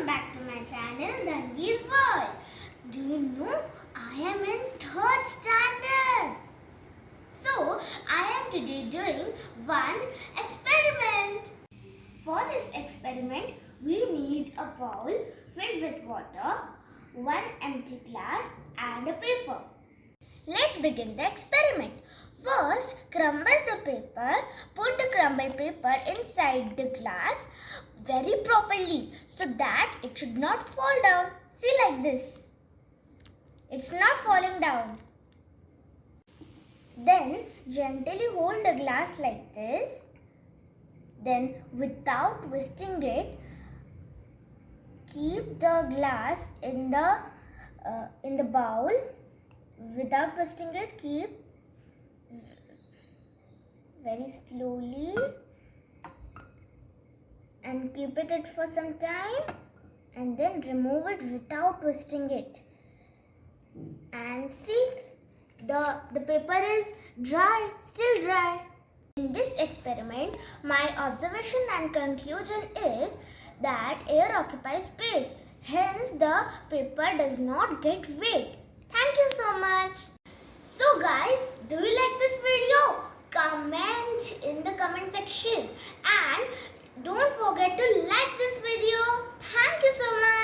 back to my channel Dhanvee's World. Do you know I am in 3rd standard? So I am today doing one experiment. For this experiment we need a bowl filled with water, one empty glass and a paper. Let's begin the experiment. First, crumble the paper. Put the crumbled paper inside the glass very properly so that it should not fall down. See, like this. It's not falling down. Then gently hold the glass like this. Then without twisting it, keep the glass in the bowl. Without twisting it, keep very slowly and keep it for some time and then remove it without twisting it. And see, the paper is dry, still dry. In this experiment, my observation and conclusion is that air occupies space. Hence, the paper does not get wet. Thank you so much. So guys, do you like this video? Comment in the comment section and don't forget to like this video. Thank you so much.